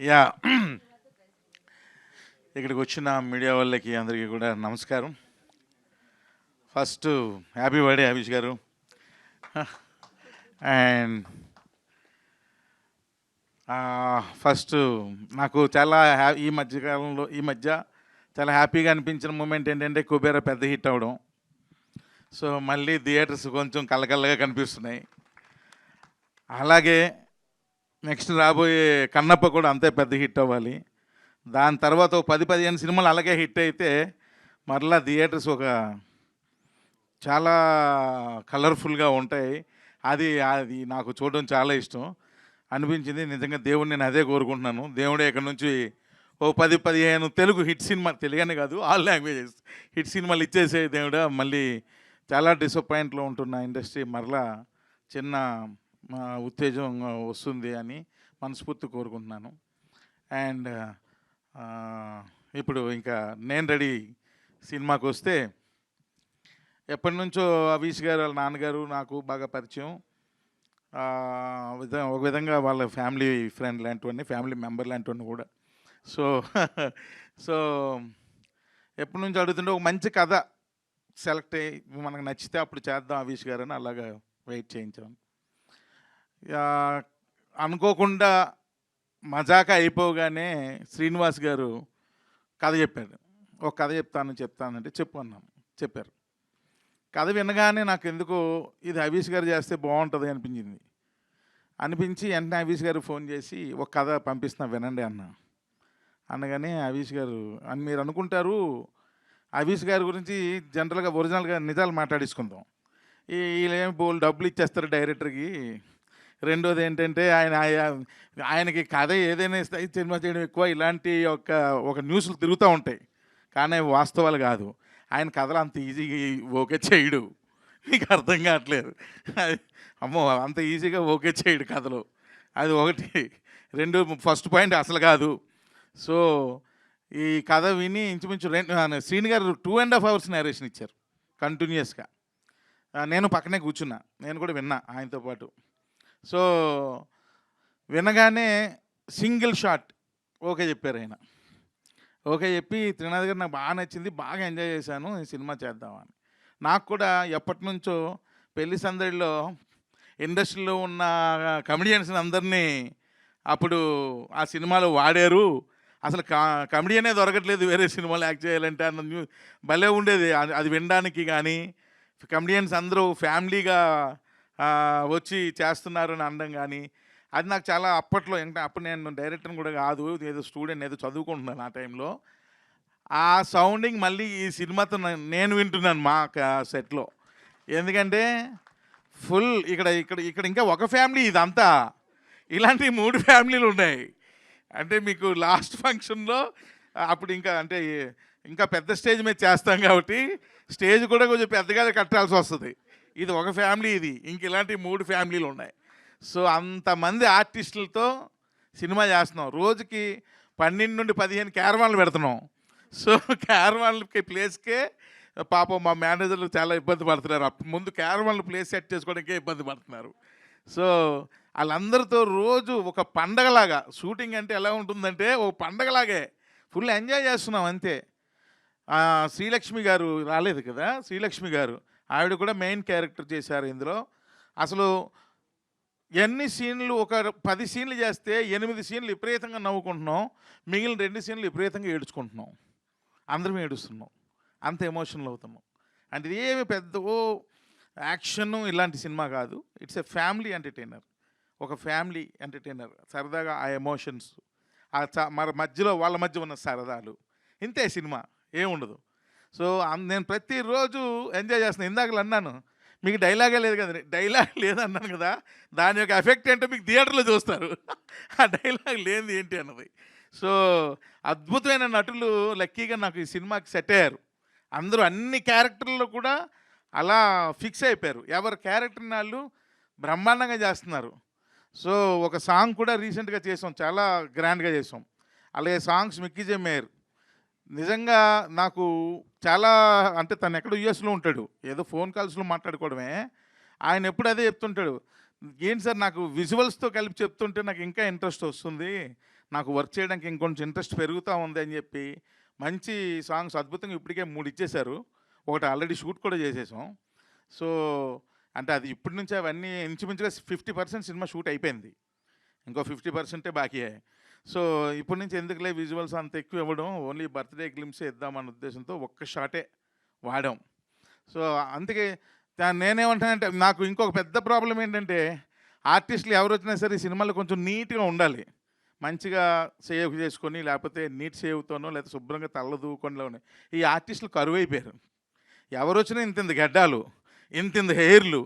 Yeah ఇక్కడికి వచ్చిన media వాళ్ళకి అందరికీ కూడా నమస్కారం. ఫస్ట్ హ్యాపీ బర్త్డే అభిష్ గారు. అండ్ ఫస్ట్ నాకు చాలా ఈ మధ్య చాలా హ్యాపీగా అనిపించిన మూమెంట్ ఏంటంటే కుబేరా పెద్ద హిట్ అవ్వడం. సో మళ్ళీ థియేటర్స్ కొంచెం కళ్ళకల్లగా కనిపిస్తున్నాయి. అలాగే నెక్స్ట్ రాబోయే కన్నప్ప కూడా అంతే పెద్ద హిట్ అవ్వాలి. దాని తర్వాత 10-15 సినిమాలు అలాగే హిట్ అయితే మరలా థియేటర్స్ ఒక చాలా కలర్ఫుల్గా ఉంటాయి. అది అది నాకు చూడడం చాలా ఇష్టం అనిపించింది. నిజంగా దేవుడిని నేను అదే కోరుకుంటున్నాను. దేవుడే ఇక్కడ నుంచి 10-15 తెలుగు హిట్ సినిమా, తెలుగనే కాదు ఆల్ లాంగ్వేజెస్ హిట్ సినిమాలు ఇచ్చేసే దేవుడా. మళ్ళీ చాలా డిసప్పాయింట్లో ఉంటున్న ఇండస్ట్రీ మరలా చిన్న ఉత్తేజం వస్తుంది అని మనస్ఫూర్తి కోరుకుంటున్నాను. అండ్ ఇప్పుడు ఇంకా నేను రెడీ సినిమాకి వస్తే, ఎప్పటి నుంచో అభిష్ గారు వాళ్ళ నాన్నగారు నాకు బాగా పరిచయం. ఒక విధంగా వాళ్ళ ఫ్యామిలీ ఫ్రెండ్ లాంటివన్నీ, ఫ్యామిలీ మెంబర్ లాంటివన్నీ కూడా. సో సో ఎప్పటి నుంచి అడుగుతుంటే ఒక మంచి కథ సెలెక్ట్ అయ్యి మనకు నచ్చితే అప్పుడు చేద్దాం అభిష్ గారు అని అలాగా వెయిట్ చేయించాను. అనుకోకుండా మజాకా అయిపోగానే శ్రీనివాస్ గారు కథ చెప్పాడు. ఒక కథ చెప్తానంటే చెప్పు అన్నాను. చెప్పారు. కథ వినగానే నాకు ఎందుకో ఇది అభిష్ గారు చేస్తే బాగుంటుంది అనిపించి వెంటనే అభిష్ గారు ఫోన్ చేసి ఒక కథ పంపిస్తున్నా వినండి అనగానే అభిష్ గారు అని మీరు అనుకుంటారు, అభిష్ గారి గురించి జనరల్గా ఒరిజినల్గా నిజాలు మాట్లాడేసుకుందాం. వీళ్ళేమి బోల్ డబ్బులు ఇచ్చేస్తారు డైరెక్టర్కి. రెండోది ఏంటంటే ఆయనకి కథ ఏదైనా ఇస్తే సినిమా చేయడం ఎక్కువ, ఇలాంటి ఒక న్యూస్లు తిరుగుతూ ఉంటాయి. కానీ వాస్తవాలు కాదు. ఆయన కథలు అంత ఈజీగా ఓకే చేయడు. మీకు అర్థం కావట్లేదు. అమ్మో అంత ఈజీగా ఓకే చేయడు కథలు. అది ఒకటి. రెండు, ఫస్ట్ పాయింట్ అసలు కాదు. సో ఈ కథ విని ఇంచుమించు శ్రీని గారు 2.5 hours నేరేషన్ ఇచ్చారు కంటిన్యూస్గా. నేను పక్కనే కూర్చున్నా, నేను కూడా విన్నా ఆయనతో పాటు. సో వినగానే సింగిల్ షాట్ ఓకే చెప్పారు ఆయన. ఓకే చెప్పి త్రినాథ్ గారు నాకు బాగా నచ్చింది, బాగా ఎంజాయ్ చేశాను, ఈ సినిమా చేద్దామని. నాకు కూడా ఎప్పటి నుంచో పెళ్లి సందడిలో ఇండస్ట్రీలో ఉన్న కమెడియన్స్ అందరినీ అప్పుడు ఆ సినిమాలో వాడారు. అసలు కమెడియనే దొరకట్లేదు వేరే సినిమాలు యాక్ట్ చేయాలంటే అన్న భలే ఉండేది అది వినడానికి. కానీ కమెడియన్స్ అందరూ ఫ్యామిలీగా వచ్చి చేస్తున్నారు అని అనడం కానీ అది నాకు చాలా అప్పట్లో, అప్పుడు నేను డైరెక్టర్ని కూడా కాదు, ఏదో స్టూడెంట్, ఏదో చదువుకుంటున్నాను ఆ టైంలో. ఆ సౌండింగ్ మళ్ళీ ఈ సినిమాతో నేను వింటున్నాను మా సెట్లో. ఎందుకంటే ఫుల్ ఇక్కడ ఇంకా ఒక ఫ్యామిలీ, ఇదంతా ఇలాంటి 3 ఫ్యామిలీలు ఉన్నాయి. అంటే మీకు లాస్ట్ ఫంక్షన్లో అప్పుడు ఇంకా పెద్ద స్టేజ్ మీద చేస్తాం కాబట్టి స్టేజ్ కూడా కొంచెం పెద్దగా కట్టాల్సి వస్తుంది. ఇది ఒక ఫ్యామిలీ, ఇది ఇంక ఇలాంటి 3 ఫ్యామిలీలు ఉన్నాయి. సో అంతమంది ఆర్టిస్టులతో సినిమా చేస్తున్నాం. రోజుకి 12 నుండి 15 క్యారవాన్లు పెడుతున్నాం. సో క్యారవాన్లకి ప్లేస్కే పాపం మా మేనేజర్లు చాలా ఇబ్బంది పడుతున్నారు. ముందు క్యారవాన్లు ప్లేస్ సెట్ చేసుకోవడానికే ఇబ్బంది పడుతున్నారు. సో వాళ్ళందరితో రోజు ఒక పండగలాగా, షూటింగ్ అంటే ఎలా ఉంటుందంటే ఒక పండగలాగే ఫుల్ ఎంజాయ్ చేస్తున్నాం అంతే. శ్రీలక్ష్మి గారు రాలేదు కదా, శ్రీలక్ష్మి గారు ఆవిడ కూడా మెయిన్ క్యారెక్టర్ చేశారు ఇందులో. అసలు ఎన్ని సీన్లు, ఒక 10 సీన్లు చేస్తే 8 సీన్లు విపరీతంగా నవ్వుకుంటున్నాం, మిగిలిన 2 సీన్లు విపరీతంగా ఏడుచుకుంటున్నాం. అందరం ఏడుస్తున్నాం, అంత ఎమోషనల్ అవుతున్నాం. అంటే ఇది ఏమి పెద్ద యాక్షన్ ఇలాంటి సినిమా కాదు. ఇట్స్ ఎ ఫ్యామిలీ ఎంటర్టైనర్, ఒక ఫ్యామిలీ ఎంటర్టైనర్. సరదాగా ఆ ఎమోషన్స్, మరి మధ్యలో వాళ్ళ మధ్య ఉన్న సరదాలు, ఇంతే సినిమా, ఏముండదు. సో నేను ప్రతిరోజు ఎంజాయ్ చేస్తున్నాను. ఇందాకలు అన్నాను మీకు డైలాగే లేదు కదా, డైలాగ్ లేదన్నాను కదా, దాని యొక్క ఎఫెక్ట్ ఏంటో మీకు థియేటర్లో చూస్తారు. ఆ డైలాగ్ లేనిది ఏంటి అన్నది. సో అద్భుతమైన నటులు లక్కీగా నాకు ఈ సినిమాకి సెట్ అయ్యారు. అందరూ అన్ని క్యారెక్టర్లో కూడా అలా ఫిక్స్ అయిపోయారు. ఎవరి క్యారెక్టర్ని వాళ్ళు బ్రహ్మాండంగా చేస్తున్నారు. సో ఒక సాంగ్ కూడా రీసెంట్గా చేసాం, చాలా గ్రాండ్గా చేసాం. అలాగే సాంగ్స్ మిక్కీ మేయర్ నిజంగా నాకు చాలా, అంటే తను ఎక్కడ యూఎస్లో ఉంటాడు, ఏదో ఫోన్ కాల్స్లో మాట్లాడుకోవడమే. ఆయన ఎప్పుడు అదే చెప్తుంటాడు, ఏంటి సార్ నాకు విజువల్స్తో కలిపి చెప్తుంటే నాకు ఇంకా ఇంట్రెస్ట్ వస్తుంది, నాకు వర్క్ చేయడానికి ఇంకొంచెం ఇంట్రెస్ట్ పెరుగుతూ ఉంది అని చెప్పి మంచి సాంగ్స్ అద్భుతంగా ఇప్పటికే 3 ఇచ్చేశారు. ఒకటి ఆల్రెడీ షూట్ కూడా చేసేసాం. సో, అంటే అది ఇప్పటి నుంచే అవన్నీ ఇంచుమించుగా 50% సినిమా షూట్ అయిపోయింది. ఇంకో 50% బాకీయే. సో, ఇప్పటి నుంచి ఎందుకులే విజువల్స్ అంత ఎక్కువ ఇవ్వడం, ఓన్లీ బర్త్‌డే గ్లింప్సే ఇద్దామన్న ఉద్దేశంతో ఒక్క షాటే వాడాం. సో, అందుకే నేనేమంటానంటే నాకు ఇంకొక పెద్ద ప్రాబ్లమ్ ఏంటంటే, ఆర్టిస్టులు ఎవరొచ్చినా సరే ఈ సినిమాలో కొంచెం నీట్‌గా ఉండాలి. మంచిగా సేవ్ చేసుకొని, లేకపోతే నీట్ సేవ్‌తోనో లేకపోతే శుభ్రంగా తలలు దూవుకొనిలోనే ఈ ఆర్టిస్టులు కరువైపోయారు. ఎవరొచ్చినా ఇంతింత గెడ్డాలు, ఇంతింత హెయిర్‌లు.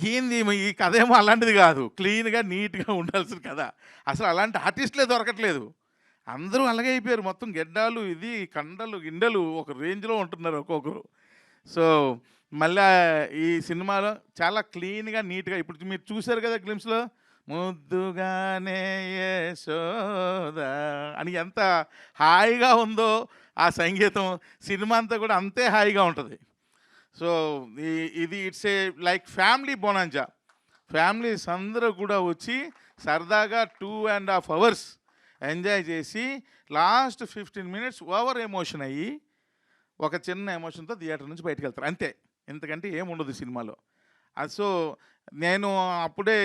ఏంది ఈ కథేమో అలాంటిది కాదు. క్లీన్‌గా, నీట్‌గా ఉండాల్సిన కథ. అసలు అలాంటి ఆర్టిస్టులే దొరకట్లేదు. అందరూ అలాగే అయిపోయారు. మొత్తం గెడ్డాలు, ఇది కండలు, గిండెలు ఒక రేంజ్‌లో ఉంటున్నారు ఒక్కొక్కరు. సో, మళ్ళా ఈ సినిమాలో చాలా క్లీన్‌గా, నీట్‌గా ఇప్పుడు మీరు చూసారు కదా గ్లింప్స్‌లో ముద్దుగానే యశోద అని ఎంత హాయిగా ఉందో ఆ సంగీతం. సినిమా అంతా కూడా అంతే హాయిగా ఉంటది. సో, ఇది it's a like family bonanza. Families అందరూ కూడా వచ్చి సరదాగా 2½ అవర్స్ ఎంజాయ్ చేసి లాస్ట్ 15 మినిట్స్ ఓవర్ ఎమోషన్ అయ్యి ఒక చిన్న ఎమోషన్‌తో థియేటర్ నుంచి బయటికెళ్తారు. అంతే. ఇంతకంటే ఏముండదు సినిమాలో. సో, అప్పుడే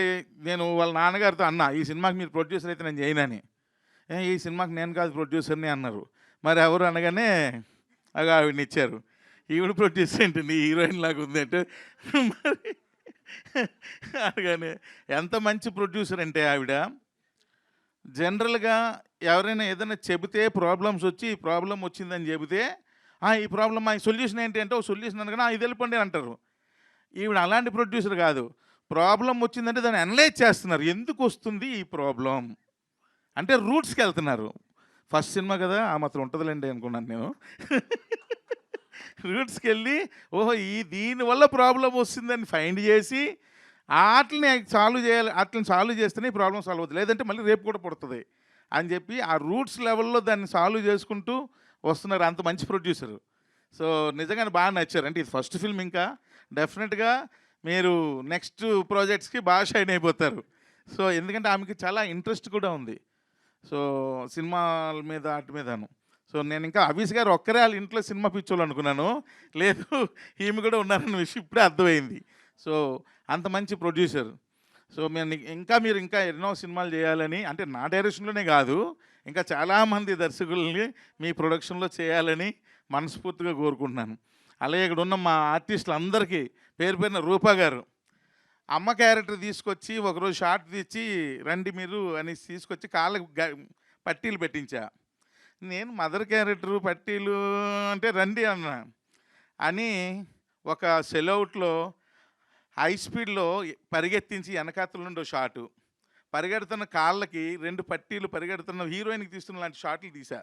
నేను వాళ్ళ నాన్నగారితో అన్నా, "ఈ సినిమాకి మీరు ప్రొడ్యూసర్ అయితే నేను చేయనని." ఈ సినిమాకి నేను కాదు ప్రొడ్యూసర్‌ని" అన్నారు. మరి ఎవరు అనగానే అగో ఆవిడనిచ్చారు. ఈవిడ ప్రొడ్యూసర్ ఏంటండి హీరోయిన్ లాగా ఉంది అంటే మరి అనగానే ఎంత మంచి ప్రొడ్యూసర్ అంటే ఆవిడ జనరల్‌గా ఎవరైనా ఏదైనా చెబితే ప్రాబ్లమ్స్ వచ్చి, "ఈ ప్రాబ్లమ్ వచ్చిందని" చెబితే, ఈ ప్రాబ్లమ్ సొల్యూషన్ ఏంటి అంటే, ఒక సొల్యూషన్ అనగానే ఇది వెళ్ళిపోండి అంటారు. ఈవిడ అలాంటి ప్రొడ్యూసర్ కాదు. ప్రాబ్లమ్ వచ్చిందంటే దాన్ని అనలైజ్ చేస్తున్నారు. ఎందుకు వస్తుంది ఈ ప్రాబ్లమ్? అంటే రూట్స్‌కెళ్తున్నారు. ఫస్ట్ సినిమా కదా! ఆ మాత్రం ఉంటదిలెండి అనుకున్నాను నేను. రూట్స్‌కెళ్ళి ఓహో! దీనివల్ల ప్రాబ్లమ్ వస్తుందని ఫైండ్ చేసి, ఆటిల్ని సాల్వ్ చేయాలి. ఆటిల్ని సాల్వ్ చేస్తేనే ఈ ప్రాబ్లమ్ సాల్వ్ అవుద్ది. లేదంటే మళ్ళీ రేపు కూడా పుడతది అని చెప్పి, ఆ రూట్స్ లెవెల్‌లో దాన్ని సాల్వ్ చేసుకుంటూ వస్తున్నారు. అంత మంచి ప్రొడ్యూసరు. సో, నిజంగానే బాగా నచ్చారు. అంటే ఇది ఫస్ట్ ఫిల్మ్ ఇంకా. డెఫినెట్‌గా మీరు నెక్స్ట్ ప్రాజెక్ట్స్‌కి బాగా షైన్ అయిపోతారు. సో, ఎందుకంటే ఆమెకి చాలా ఇంట్రెస్ట్ కూడా ఉంది. సో, సినిమాల మీద ఆటి మీదను. సో, నేను ఇంకా అభీష్ గారు ఒక్కరే ఆళ్ళ ఇంట్లో సినిమా పిచ్చోళ్ళు అనుకున్నాను. లేదు, ఈమె కూడా ఉన్నారన్న విషయం ఇప్పుడే అర్థమైంది. సో, అంత మంచి ప్రొడ్యూసర్. సో, మీరు ఇంకా ఎన్నో సినిమాలు చేయాలని, అంటే నా డైరెక్షన్‌లోనే కాదు, ఇంకా చాలామంది దర్శకుల్ని మీ ప్రొడక్షన్‌లో చేయాలని మనస్ఫూర్తిగా కోరుకుంటున్నాను. అలాగే ఇక్కడున్న మా ఆర్టిస్టులందరికీ పేరు పేరున రూపా గారు, అమ్మ క్యారెక్టర్ తీసుకొచ్చి ఒకరోజు షార్ట్ తీసి రండి మీరు అనేసి తీసుకొచ్చి కాళ్ళకి పట్టీలు పెట్టించా. నేను మదర్ క్యారెక్టరు పట్టీలు అంటే రండి అన్నా. అని ఒక సెలౌట్లో హై స్పీడ్‌లో పరిగెత్తించి వెనకాతల నుండి ఓ షాటు. పరిగెడుతున్న కాళ్ళకి 2 పట్టీలు పరిగెడుతున్న హీరోయిన్‌కి తీస్తున్న లాంటి షాట్లు తీశా.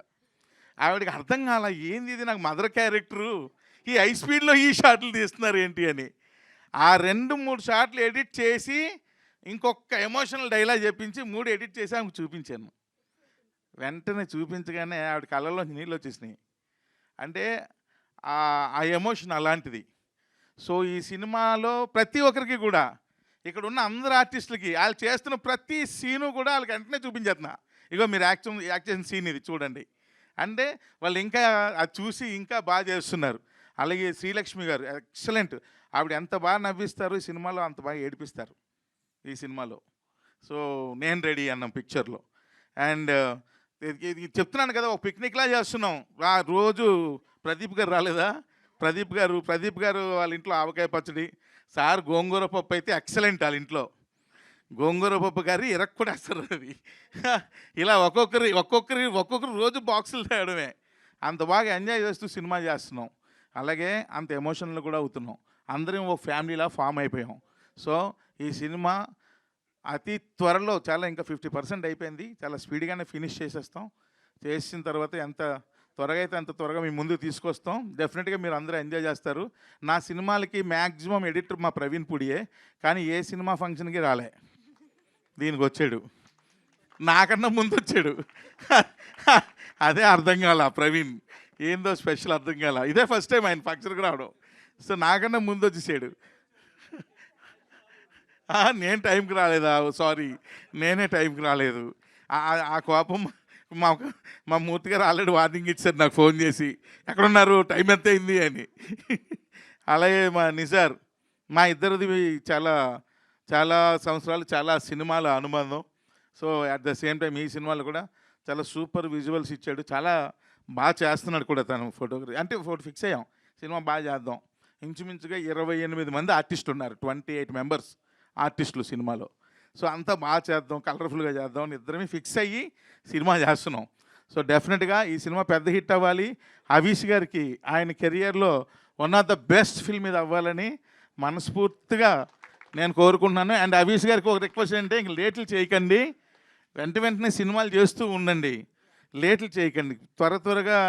ఆవిడకి అర్థం కాలా, ఏంది ఇది నాకు మదర్ క్యారెక్టరు, ఈ హై స్పీడ్‌లో ఈ షాట్లు తీస్తున్నారు ఏంటి అని. ఆ 2, 3 షాట్లు ఎడిట్ చేసి ఇంకొక ఎమోషనల్ డైలాగ్ చెప్పించి 3 ఎడిట్ చేసి ఆమెకు చూపించాను. వెంటనే చూపించగానే ఆవిడ కళ్ళలోంచి నీళ్ళు వచ్చేసినాయి. అంటే ఆ ఎమోషన్ అలాంటిది. సో, ఈ సినిమాలో ప్రతి ఒక్కరికి కూడా ఇక్కడున్న అందరు ఆర్టిస్టులకి ఆళ్ళు చేస్తున్న ప్రతి సీను కూడా ఆళ్ళకి వెంటనే చూపించేస్తున్నా. ఇగో మీరు యాక్ట్ చేసిన సీన్ ఇది చూడండి. అంటే వాళ్ళు ఇంకా అది చూసి ఇంకా బాగా చేస్తున్నారు. అలాగే శ్రీలక్ష్మి గారు ఎక్సలెంట్. ఆవిడ ఎంత బాగా నవ్విస్తారు ఈ సినిమాలో, అంత బాగా ఏడిపిస్తారు ఈ సినిమాలో. సో, నేను రెడీ అన్నాం పిక్చర్‌లో. అండ్ ఇది చెప్తున్నాను కదా, ఒక పిక్నిక్‌లా చేస్తున్నాం. రోజు ప్రదీప్ గారు రాలేదా? ప్రదీప్ గారు వాళ్ళ ఇంట్లో ఆవకాయ పచ్చడి, సార్ గోంగూర పప్పు అయితే ఎక్సలెంట్ ఆళ్ళ ఇంట్లో. గోంగూర పప్పు కర్రీ ఇరక్కొట్టేస్తారు అది. ఇలా ఒక్కొక్కరు రోజు బాక్సులు తేవడమే. అంత బాగా ఎంజాయ్ చేస్తూ సినిమా చేస్తున్నాం. అలాగే అంత ఎమోషనల్ కూడా అవుతున్నాం. అందరం ఓ ఫ్యామిలీలా ఫామ్ అయిపోయాం. సో, ఈ సినిమా అతి త్వరలో, చాలా ఇంకా 50% అయిపోయింది. చాలా స్పీడ్‌గానే ఫినిష్ చేసేస్తాం. చేసిన తర్వాత ఎంత త్వరగా అయితే అంత త్వరగా మీ ముందుకు తీసుకొస్తాం. డెఫినెట్‌గా మీరు అందరూ ఎంజాయ్ చేస్తారు. నా సినిమాలకి మ్యాక్సిమం ఎడిటర్ మా ప్రవీణ్ పుడియే. కానీ ఏ సినిమా ఫంక్షన్‌కి రాలే. దీనికొచ్చాడు. నాకన్నా ముందొచ్చాడు. అదే అర్థం కాల ప్రవీణ్. ఏందో స్పెషల్ అర్థం కాల. ఇదే ఫస్ట్ టైం ఆయన ఫంక్షన్‌కి రావడం. సో, నాకన్నా ముందొచ్చేసాడు. నేను టైంకి రాలేదా? సారీ, నేనే టైంకి రాలేదు. ఆ కోపం మా మా మూర్తి గారు ఆల్రెడీ వార్నింగ్ ఇచ్చారు నాకు ఫోన్ చేసి, ఎక్కడున్నారు, టైం ఎంత అయింది అని. అలాగే మా నిజార్, మా ఇద్దరిది చాలా చాలా సంవత్సరాలు, చాలా సినిమాల అనుబంధం. So at the same time ఈ సినిమాలో కూడా చాలా సూపర్ విజువల్స్ ఇచ్చాడు. చాలా బాగా చేస్తున్నాడు కూడా తను ఫోటోగ్రఫీ. అంటే ఫిక్స్ అయ్యాం సినిమా బాగా చేద్దాం. ఇంచుమించుగా 28 మంది ఆర్టిస్టులు ఉన్నారు, 28 మెంబర్స్ ఆర్టిస్టులు సినిమాలో. సో అంతా బాగా చేద్దాం, కలర్ఫుల్గా చేద్దాం అని ఇద్దరమే ఫిక్స్ అయ్యి సినిమా చేస్తున్నాం. సో డెఫినెట్గా ఈ సినిమా పెద్ద హిట్ అవ్వాలి. హరీష్ గారికి ఆయన కెరియర్లో one of the best film ఇది అవ్వాలని మనస్ఫూర్తిగా నేను కోరుకుంటున్నాను. అండ్ హరీష్ గారికి ఒక రిక్వెస్ట్ అంటే, ఇంక లేట్లు చేయకండి, వెంటనే సినిమాలు చేస్తూ ఉండండి, లేట్లు చేయకండి. త్వరగా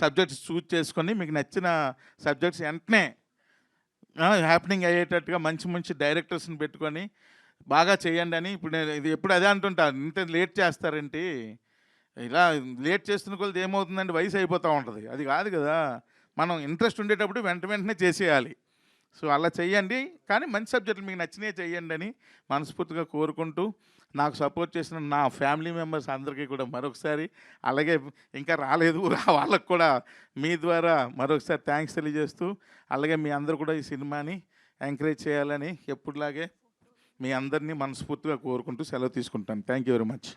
సబ్జెక్ట్స్ చూజ్ చేసుకొని మీకు నచ్చిన సబ్జెక్ట్స్ వెంటనే హ్యాపెనింగ్ అయ్యేటట్టుగా మంచి మంచి డైరెక్టర్స్ని పెట్టుకొని బాగా చేయండి అని. ఇప్పుడు నేను ఇది ఎప్పుడు అదే అంటుంటాను, ఇంత లేట్ చేస్తారేంటి, ఇలా లేట్ చేస్తున్న కొలది ఏమవుతుందంటే వయసు అయిపోతూ ఉంటుంది. అది కాదు కదా, మనం ఇంట్రెస్ట్ ఉండేటప్పుడు వెంటనే చేసేయాలి. సో అలా చెయ్యండి, కానీ మంచి సబ్జెక్టులు మీకు నచ్చినవి చెయ్యండి అని మనస్ఫూర్తిగా కోరుకుంటూ, నాకు సపోర్ట్ చేసిన నా ఫ్యామిలీ మెంబర్స్ అందరికీ కూడా మరొకసారి, అలాగే ఇంకా రాలేదు వాళ్ళకు కూడా మీ ద్వారా మరొకసారి థ్యాంక్స్ తెలియజేస్తూ, అలాగే మీ అందరూ కూడా ఈ సినిమాని ఎంకరేజ్ చేయాలని ఎప్పుడులాగే మీ అందరినీ మనస్ఫూర్తిగా కోరుకుంటూ సెలవు తీసుకుంటాను. Thank you very much.